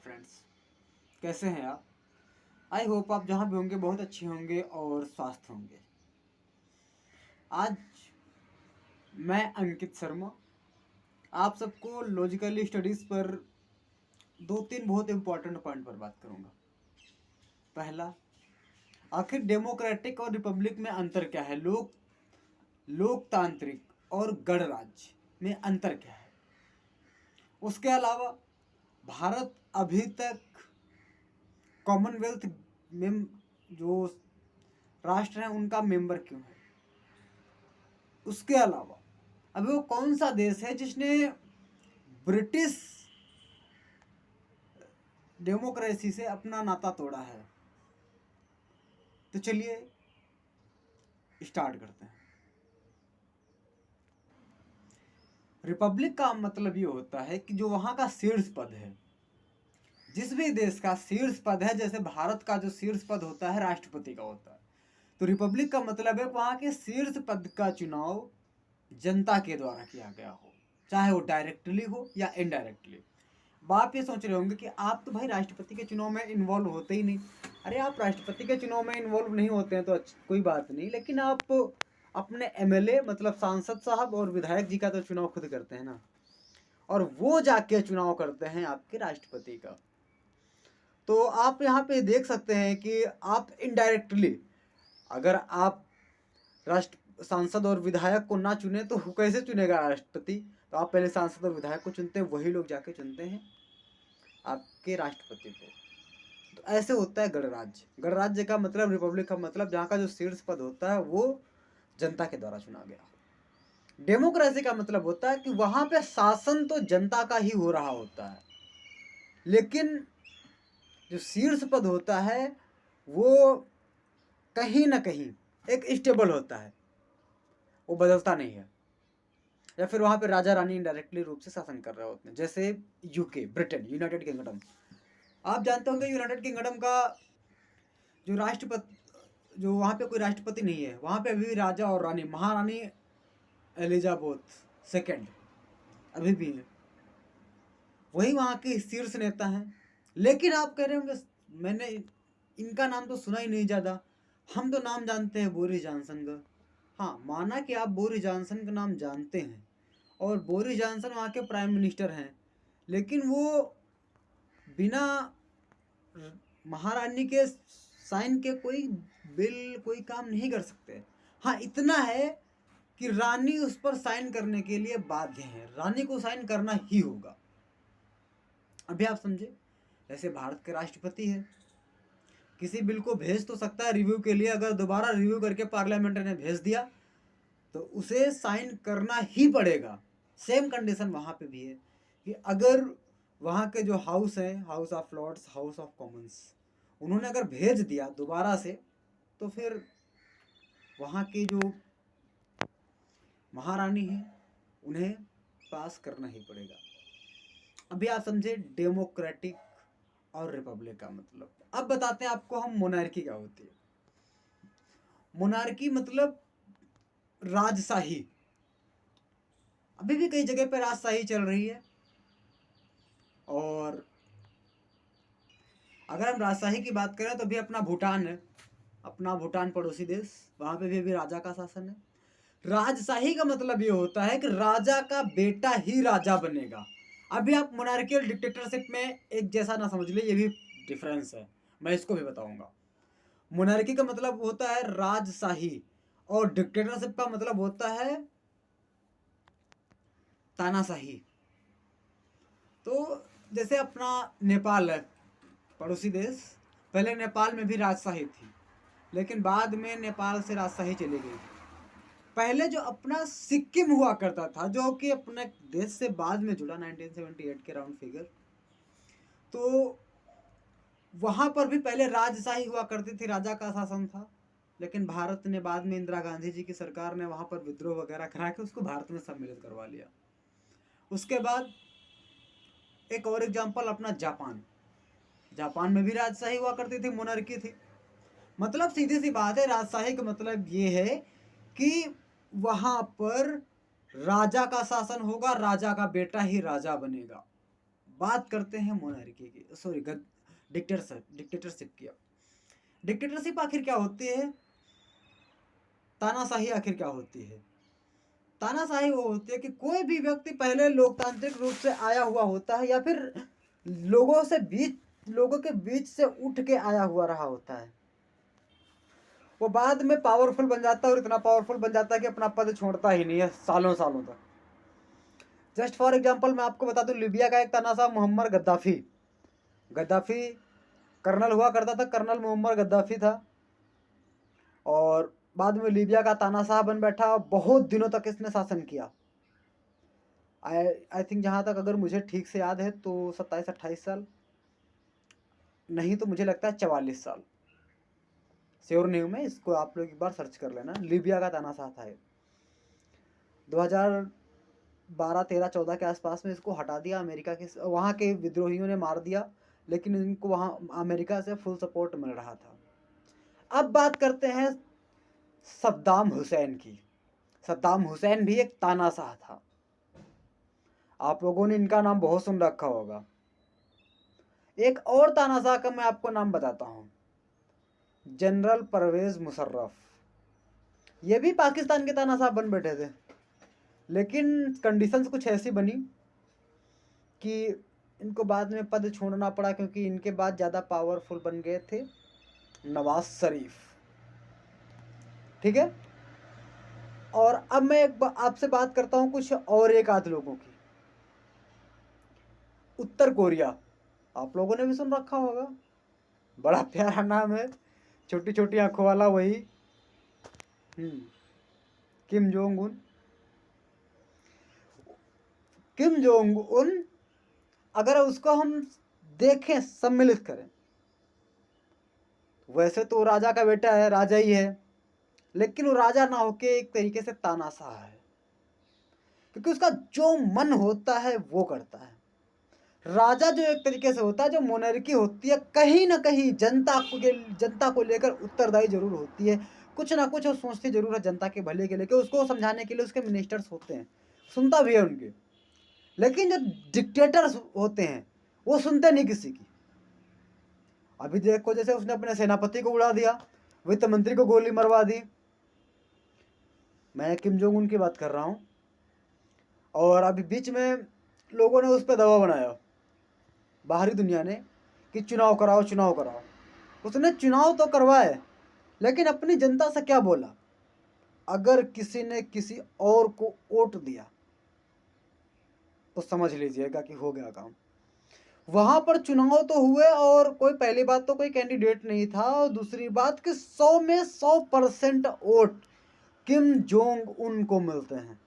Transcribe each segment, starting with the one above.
Friends, कैसे हैं आप। आई होप आप जहाँ भी होंगे बहुत अच्छे होंगे और स्वस्थ होंगे। आज मैं अंकित शर्मा आप सबको लॉजिकली स्टडीज़ पर दो तीन बहुत इंपॉर्टेंट पॉइंट पर बात करूँगा। पहला, आखिर डेमोक्रेटिक और रिपब्लिक में अंतर क्या है, लोकतांत्रिक और गणराज्य में अंतर क्या है। उसके अलावा भारत अभी तक कॉमनवेल्थ में जो राष्ट्र हैं उनका मेंबर क्यों है। उसके अलावा अभी वो कौन सा देश है जिसने ब्रिटिश डेमोक्रेसी से अपना नाता तोड़ा है। तो चलिए स्टार्ट करते हैं। रिपब्लिक का मतलब ये होता है कि जो वहाँ का शीर्ष पद है, जिस भी देश का शीर्ष पद है, जैसे भारत का जो शीर्ष पद होता है राष्ट्रपति का होता है, तो रिपब्लिक का मतलब है वहाँ के शीर्ष पद का चुनाव जनता के द्वारा किया गया हो, चाहे वो डायरेक्टली हो या इनडायरेक्टली। आप ये सोच रहे होंगे कि आप तो भाई राष्ट्रपति के चुनाव में इन्वॉल्व होते ही नहीं। अरे आप राष्ट्रपति के चुनाव में इन्वॉल्व नहीं होते हैं तो कोई बात नहीं, लेकिन आप अपने एमएलए मतलब सांसद साहब और विधायक जी का तो चुनाव खुद करते हैं ना, और वो जाके चुनाव करते हैं आपके राष्ट्रपति का। तो आप यहाँ पे देख सकते हैं कि आप इनडायरेक्टली, अगर आप राष्ट्र सांसद और विधायक को ना चुने तो कैसे चुनेगा राष्ट्रपति। तो आप पहले सांसद और विधायक को चुनते हैं, वही लोग जाके चुनते हैं आपके राष्ट्रपति को। तो ऐसे होता है गणराज्य। गणराज्य का मतलब, रिपब्लिक का मतलब जहाँ का जो शीर्ष पद होता है वो जनता के द्वारा चुना गया। डेमोक्रेसी का मतलब होता है कि वहाँ पे शासन तो जनता का ही हो रहा होता है, लेकिन जो शीर्ष पद होता है वो कहीं ना कहीं एक स्टेबल होता है, वो बदलता नहीं है। या फिर वहाँ पे राजा रानी इनडायरेक्टली रूप से शासन कर रहे होते हैं, जैसे यूके, ब्रिटेन, यूनाइटेड किंगडम। आप जानते होंगे यूनाइटेड किंगडम का जो राष्ट्रपति, जो वहाँ पे कोई राष्ट्रपति नहीं है, वहाँ पे अभी राजा और रानी, महारानी एलिजाबेथ सेकेंड अभी भी है, वही वहाँ के शीर्ष नेता हैं। लेकिन आप कह रहे होंगे मैंने इनका नाम तो सुना ही नहीं ज़्यादा, हम तो नाम जानते हैं बोरिस जॉनसन का। हाँ, माना कि आप बोरिस जॉनसन का नाम जानते हैं और बोरिस जॉनसन वहाँ के प्राइम मिनिस्टर हैं, लेकिन वो बिना महारानी के साइन के कोई बिल, कोई काम नहीं कर सकते। हाँ, इतना है कि रानी उस पर साइन करने के लिए बाध्य है, रानी को साइन करना ही होगा। अभी आप समझे, जैसे भारत के राष्ट्रपति है, किसी बिल को भेज तो सकता है रिव्यू के लिए, अगर दोबारा रिव्यू करके पार्लियामेंट ने भेज दिया तो उसे साइन करना ही पड़ेगा। सेम कंडीशन वहाँ पे भी है कि अगर वहाँ के जो हाउस है, House of Lords, House of Commons, उन्होंने अगर भेज दिया दोबारा से तो फिर वहाँ की जो महारानी है उन्हें पास करना ही पड़ेगा। अभी आप समझे डेमोक्रेटिक और रिपब्लिक का मतलब। अब बताते हैं आपको हम मोनार्की क्या होती है। मोनार्की मतलब राजशाही। अभी भी कई जगह पे राजशाही चल रही है, और अगर हम राजशाही की बात करें तो भी अपना भूटान है, अपना भूटान पड़ोसी देश, वहाँ पे भी अभी राजा का शासन है। राजशाही का मतलब ये होता है कि राजा का बेटा ही राजा बनेगा। अभी आप मोनार्कियल डिक्टेटरशिप में एक जैसा ना समझ ले, ये भी डिफरेंस है, मैं इसको भी बताऊंगा। मोनार्की का मतलब होता है राजशाही और डिक्टेटरशिप का मतलब होता है तानाशाही। तो जैसे अपना नेपाल है पड़ोसी देश, पहले नेपाल में भी राजशाही थी, लेकिन बाद में नेपाल से राजशाही चली गई। पहले जो अपना सिक्किम हुआ करता था, जो कि अपने देश से बाद में जुड़ा 1978 के राउंड फिगर, तो वहाँ पर भी पहले राजशाही हुआ करती थी, राजा का शासन था। लेकिन भारत ने बाद में, इंदिरा गांधी जी की सरकार ने वहाँ पर विद्रोह वगैरह करा के उसको भारत में सम्मिलित करवा लिया। उसके बाद एक और एग्जाम्पल अपना जापान। जापान में भी राजशाही हुआ करती थी, मोनार्की थी। मतलब सीधी सी बात है, राजशाही का मतलब ये है कि वहां पर राजा का शासन होगा, राजा का बेटा ही राजा बनेगा। बात करते हैं मोनार्की की, सॉरी डिक्टेटरशिप की। डिक्टेटरशिप आखिर क्या होती है, तानाशाही आखिर क्या होती है? तानाशाही वो होती है कि कोई भी व्यक्ति पहले लोकतांत्रिक रूप से आया हुआ होता है, या फिर लोगों के बीच से उठ के आया हुआ रहा होता है। वो बाद में पावरफुल बन जाता है, और इतना पावरफुल बन जाता है कि अपना पद छोड़ता ही नहीं है सालों सालों तक। जस्ट फॉर एग्जांपल मैं आपको बता दूं, लीबिया का एक तानाशाह मुहम्मद गद्दाफी, गद्दाफी कर्नल हुआ करता था, कर्नल मुहम्मद गद्दाफी था, और बाद में लीबिया का तानाशाह बन बैठा। बहुत दिनों तक इसने शासन किया। आई थिंक जहाँ तक अगर मुझे ठीक से याद है तो 27-28 साल, नहीं तो मुझे लगता है 44 साल, श्योर नहीं हूँ मैं, इसको आप लोग एक बार सर्च कर लेना। लीबिया का तानाशाह था ये। 2012-13-14 के आसपास में इसको हटा दिया, अमेरिका के वहाँ के विद्रोहियों ने मार दिया, लेकिन इनको वहाँ अमेरिका से फुल सपोर्ट मिल रहा था। अब बात करते हैं सद्दाम हुसैन की। सद्दाम हुसैन भी एक तानाशाह था, आप लोगों ने इनका नाम बहुत सुन रखा होगा। एक और तानाशाह का मैं आपको नाम बताता हूँ, जनरल परवेज मुशर्रफ। ये भी पाकिस्तान के तानाशाह बन बैठे थे, लेकिन कंडीशंस कुछ ऐसी बनी कि इनको बाद में पद छोड़ना पड़ा, क्योंकि इनके बाद ज़्यादा पावरफुल बन गए थे नवाज शरीफ। ठीक है, और अब मैं आपसे बात करता हूँ कुछ और एक आध लोगों की। उत्तर कोरिया, आप लोगों ने भी सुन रखा होगा, बड़ा प्यारा नाम है, छोटी छोटी आंखों वाला, वही Kim Jong Un. Kim Jong Un अगर उसको हम देखें, सम्मिलित करें, वैसे तो राजा का बेटा है, राजा ही है, लेकिन वो राजा ना होके एक तरीके से तानाशाह है, क्योंकि उसका जो मन होता है वो करता है। राजा जो एक तरीके से होता है, जो मोनार्की होती है, कहीं ना कहीं जनता को लेकर उत्तरदायी जरूर होती है, कुछ ना कुछ वो सोचती जरूर है जनता के भले के लेकर, उसको समझाने के लिए उसके मिनिस्टर्स होते हैं, सुनता भी है उनके। लेकिन जो डिक्टेटर्स होते हैं वो सुनते नहीं किसी की। अभी देखो, जैसे उसने अपने सेनापति को उड़ा दिया, वित्त मंत्री को गोली मरवा दी। मैं किम जोंग उन की बात कर रहा हूँ। और अभी बीच में लोगों ने उस पर दबाव बनाया, बाहरी दुनिया ने, कि चुनाव कराओ चुनाव कराओ। उसने चुनाव तो करवाए, लेकिन अपनी जनता से क्या बोला, अगर किसी ने किसी और को वोट दिया तो समझ लीजिएगा कि हो गया काम। वहां पर चुनाव तो हुए, और कोई, पहली बात तो कोई कैंडिडेट नहीं था, और दूसरी बात कि 100 में 100% वोट किम जोंग उन को मिलते हैं।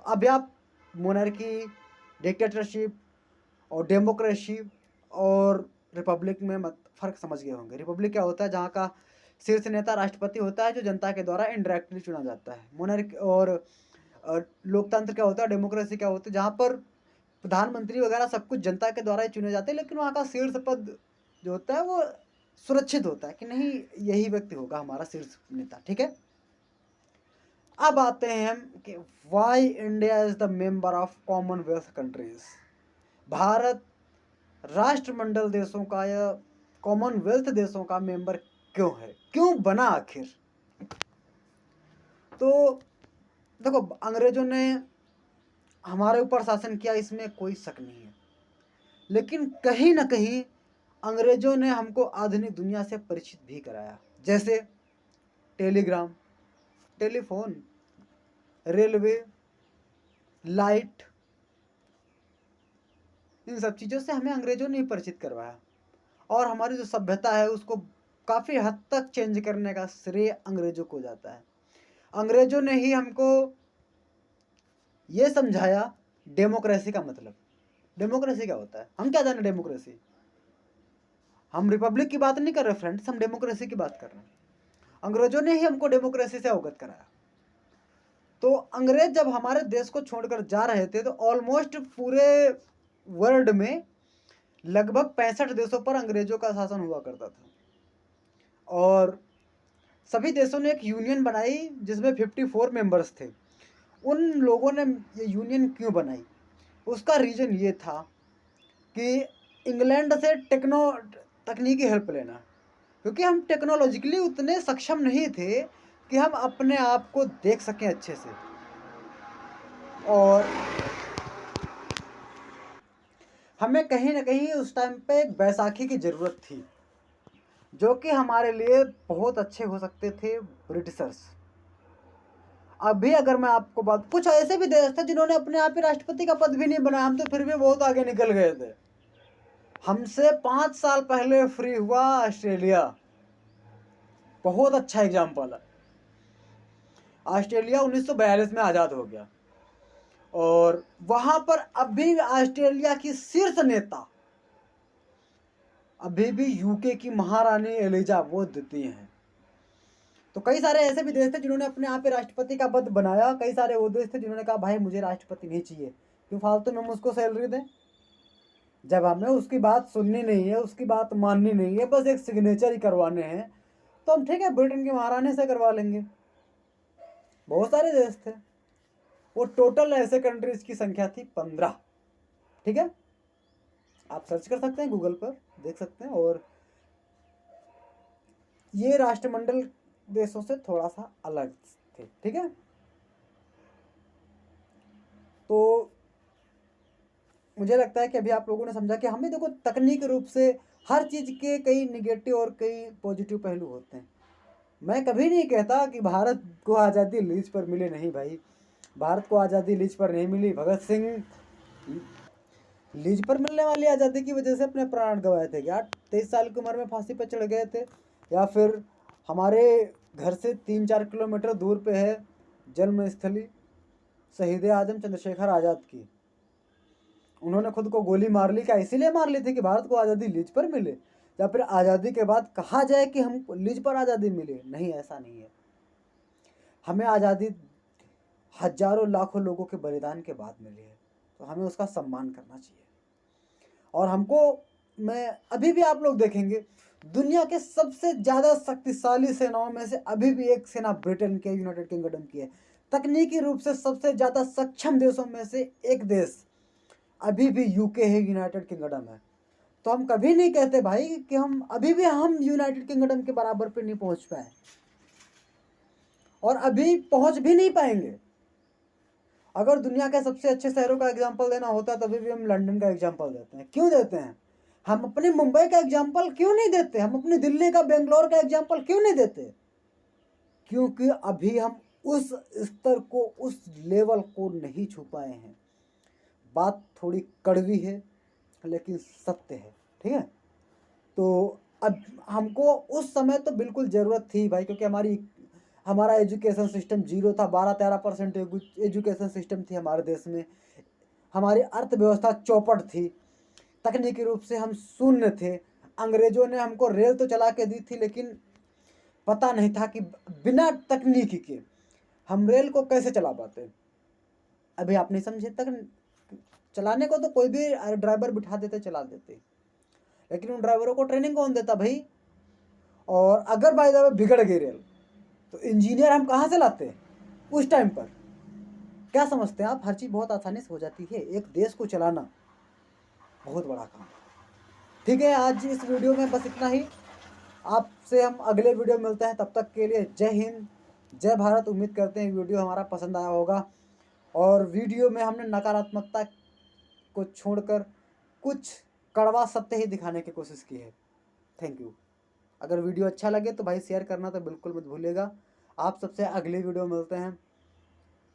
अभी आप मोनार्की, डिक्टेटरशिप और डेमोक्रेसी और रिपब्लिक में मत फर्क समझ गए होंगे। रिपब्लिक क्या होता है, जहाँ का शीर्ष नेता राष्ट्रपति होता है, जो जनता के द्वारा इनडायरेक्टली चुना जाता है। मोनार्की और लोकतंत्र क्या होता है, डेमोक्रेसी क्या होता है, जहाँ पर प्रधानमंत्री वगैरह सब कुछ जनता के द्वारा ही चुने जाते हैं, लेकिन वहाँ का शीर्ष पद जो होता है वो सुरक्षित होता है कि नहीं, यही व्यक्ति होगा हमारा शीर्ष नेता। ठीक है, अब आते हैं हम कि why India is the member of Commonwealth countries. Bharat राष्ट्रमंडल देशों का या कॉमनवेल्थ देशों का मेंबर क्यों है, क्यों बना आखिर? तो देखो, अंग्रेजों ने हमारे ऊपर शासन किया, इसमें कोई शक नहीं है, लेकिन कहीं ना कहीं अंग्रेजों ने हमको आधुनिक दुनिया से परिचित भी कराया, जैसे टेलीग्राम, टेलीफोन, रेलवे, लाइट, इन सब चीज़ों से हमें अंग्रेजों ने ही परिचित करवाया। और हमारी जो सभ्यता है उसको काफ़ी हद तक चेंज करने का श्रेय अंग्रेजों को जाता है। अंग्रेजों ने ही हमको ये समझाया डेमोक्रेसी का मतलब। डेमोक्रेसी क्या होता है, हम क्या जाने डेमोक्रेसी? हम रिपब्लिक की बात नहीं कर रहे फ्रेंड्स, हम डेमोक्रेसी की बात कर रहे हैं। अंग्रेजों ने ही हमको डेमोक्रेसी से अवगत कराया। तो अंग्रेज जब हमारे देश को छोड़कर जा रहे थे, तो ऑलमोस्ट पूरे वर्ल्ड में लगभग 65 देशों पर अंग्रेजों का शासन हुआ करता था, और सभी देशों ने एक यूनियन बनाई जिसमें 54 मेंबर्स थे। उन लोगों ने ये यूनियन क्यों बनाई? उसका रीज़न ये था कि इंग्लैंड से तकनीकी हेल्प लेना, क्योंकि हम टेक्नोलॉजिकली उतने सक्षम नहीं थे कि हम अपने आप को देख सकें अच्छे से। और हमें कहीं ना कहीं उस टाइम पे एक बैसाखी की ज़रूरत थी, जो कि हमारे लिए बहुत अच्छे हो सकते थे ब्रिटिशर्स। अभी अगर मैं आपको बात, कुछ ऐसे भी देश थे जिन्होंने अपने आप ही राष्ट्रपति का पद भी नहीं बनाया, हम तो फिर भी बहुत आगे निकल गए थे। हमसे 5 साल पहले फ्री हुआ ऑस्ट्रेलिया, बहुत अच्छा एग्जाम्पल है। ऑस्ट्रेलिया 1942 में आज़ाद हो गया, और वहां पर अभी ऑस्ट्रेलिया की शीर्ष नेता अभी भी यूके की महारानी एलिजाबेथ द्वितीय हैं। तो कई सारे ऐसे भी देश थे जिन्होंने अपने आप पे राष्ट्रपति का पद बनाया, कई सारे वो देश थे जिन्होंने कहा भाई मुझे राष्ट्रपति नहीं चाहिए, क्यों फालतू में हम उसको सैलरी दें, जब हमें उसकी बात सुननी नहीं है, उसकी बात माननी नहीं है, बस एक सिग्नेचर ही करवाने हैं, तो हम ठीक है ब्रिटेन के महारानी से करवा लेंगे। बहुत सारे देश थे, वो टोटल ऐसे कंट्रीज की संख्या थी 15। ठीक है, आप सर्च कर सकते हैं गूगल पर, देख सकते हैं। और ये राष्ट्रमंडल देशों से थोड़ा सा अलग थे। ठीक है, तो मुझे लगता है कि अभी आप लोगों ने समझा कि हमें देखो तकनीक रूप से हर चीज़ के कई निगेटिव और कई पॉजिटिव पहलू होते हैं। मैं कभी नहीं कहता कि भारत को आज़ादी लीज पर मिले, नहीं भाई, भारत को आज़ादी लीज पर नहीं मिली। भगत सिंह लीज पर मिलने वाली आज़ादी की वजह से अपने प्राण गंवाए थे क्या? 23 साल की उम्र में फांसी पर चढ़ गए थे। या फिर हमारे घर से 3-4 किलोमीटर दूर पे है जन्म स्थली शहीद आजम चंद्रशेखर आज़ाद की, उन्होंने खुद को गोली मार ली। क्या इसीलिए मार ली थी कि भारत को आज़ादी लीज पर मिले, या फिर आज़ादी के बाद कहा जाए कि हम लीज पर आज़ादी मिले? नहीं, ऐसा नहीं है। हमें आज़ादी हजारों लाखों लोगों के बलिदान के बाद मिली है, तो हमें उसका सम्मान करना चाहिए। और हमको, मैं अभी भी आप लोग देखेंगे दुनिया के सबसे ज़्यादा शक्तिशाली सेनाओं में से अभी भी एक सेना ब्रिटेन के, यूनाइटेड किंगडम की है। तकनीकी रूप से सबसे ज़्यादा सक्षम देशों में से एक देश अभी भी यूके है, यूनाइटेड किंगडम है। तो हम कभी नहीं कहते भाई कि हम अभी भी हम यूनाइटेड किंगडम के बराबर पे नहीं पहुंच पाए, और अभी पहुंच भी नहीं पाएंगे। अगर दुनिया के सबसे अच्छे शहरों का एग्जाम्पल देना होता है तभी भी हम लंदन का एग्जाम्पल देते हैं। क्यों देते हैं? हम अपने मुंबई का एग्जाम्पल क्यों नहीं देते? हम अपनी दिल्ली का, बेंगलोर का एग्जाम्पल क्यों नहीं देते? क्योंकि अभी हम उस स्तर को, उस लेवल को नहीं छू पाए हैं। बात थोड़ी कड़वी है लेकिन सत्य है। ठीक है, तो अब हमको उस समय तो बिल्कुल ज़रूरत थी भाई, क्योंकि हमारा एजुकेशन सिस्टम जीरो था। 12-13% एजुकेशन सिस्टम थी हमारे देश में। हमारी अर्थव्यवस्था चौपट थी, तकनीकी रूप से हम शून्य थे। अंग्रेजों ने हमको रेल तो चला के दी थी, लेकिन पता नहीं था कि बिना तकनीकी के हम रेल को कैसे चला पाते। अभी आप नहीं समझे, तक चलाने को तो कोई भी ड्राइवर बिठा देते, चला देते, लेकिन उन ड्राइवरों को ट्रेनिंग कौन देता भाई? और अगर बाय द वे बिगड़ गई रेल, तो इंजीनियर हम कहाँ से लाते उस टाइम पर? क्या समझते हैं आप? हर चीज़ बहुत आसानी से हो जाती है, एक देश को चलाना बहुत बड़ा काम है। ठीक है, आज इस वीडियो में बस इतना ही। आपसे हम अगले वीडियो में मिलते हैं, तब तक के लिए जय हिंद, जय भारत। उम्मीद करते हैं वीडियो हमारा पसंद आया होगा, और वीडियो में हमने नकारात्मकता को छोड़कर कुछ कड़वा सत्य ही दिखाने की कोशिश की है। Thank you. अगर वीडियो अच्छा लगे तो भाई शेयर करना तो बिल्कुल मत भूलिएगा। आप सबसे अगली वीडियो मिलते हैं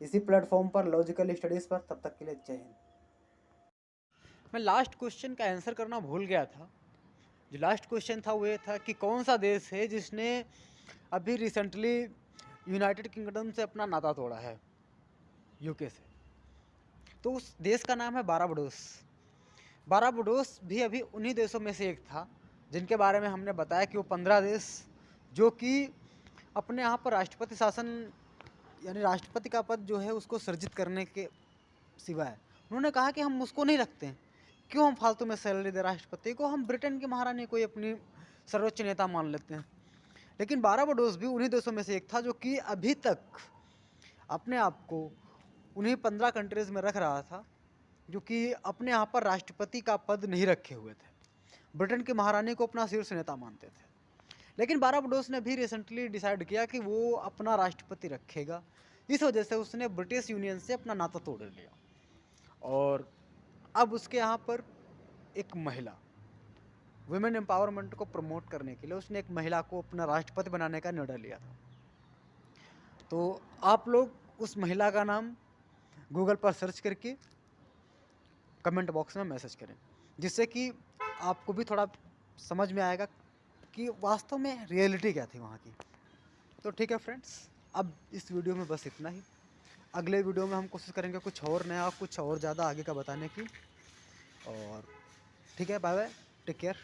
इसी प्लेटफॉर्म पर, लॉजिकल स्टडीज़ पर। तब तक के लिए जय हिंद। मैं लास्ट क्वेश्चन का आंसर करना भूल गया था। जो लास्ट क्वेश्चन था वो ये था कि कौन सा देश है जिसने अभी रिसेंटली यूनाइटेड किंगडम से अपना नाता तोड़ा है, यूके से? तो उस देश का नाम है बारबाडोस। बारबाडोस भी अभी उन्हीं देशों में से एक था जिनके बारे में हमने बताया कि वो 15 देश जो कि अपने यहाँ पर राष्ट्रपति शासन, यानी राष्ट्रपति का पद जो है उसको सृजित करने के सिवाय, उन्होंने कहा कि हम उसको नहीं रखते हैं, क्यों हम फालतू में सैलरी दे राष्ट्रपति को, हम ब्रिटेन की महारानी को ही अपनी सर्वोच्च नेता मान लेते हैं। लेकिन बारबाडोस भी उन्हीं देशों में से एक था जो कि अभी तक अपने आप को उन्हीं 15 कंट्रीज़ में रख रहा था जो कि अपने यहाँ पर राष्ट्रपति का पद नहीं रखे हुए थे, ब्रिटेन की महारानी को अपना शीर्ष नेता मानते थे। लेकिन बारबाडोस ने भी रिसेंटली डिसाइड किया कि वो अपना राष्ट्रपति रखेगा। इस वजह से उसने ब्रिटिश यूनियन से अपना नाता तोड़ लिया और अब उसके यहाँ पर एक महिला, वुमेन एम्पावरमेंट को प्रमोट करने के लिए उसने एक महिला को अपना राष्ट्रपति बनाने का निर्णय लिया था। तो आप लोग उस महिला का नाम गूगल पर सर्च करके कमेंट बॉक्स में मैसेज करें, जिससे कि आपको भी थोड़ा समझ में आएगा कि वास्तव में रियलिटी क्या थी वहाँ की। तो ठीक है फ्रेंड्स, अब इस वीडियो में बस इतना ही। अगले वीडियो में हम कोशिश करेंगे कुछ और नया, कुछ और ज़्यादा आगे का बताने की। और ठीक है, बाय बाय, टेक केयर।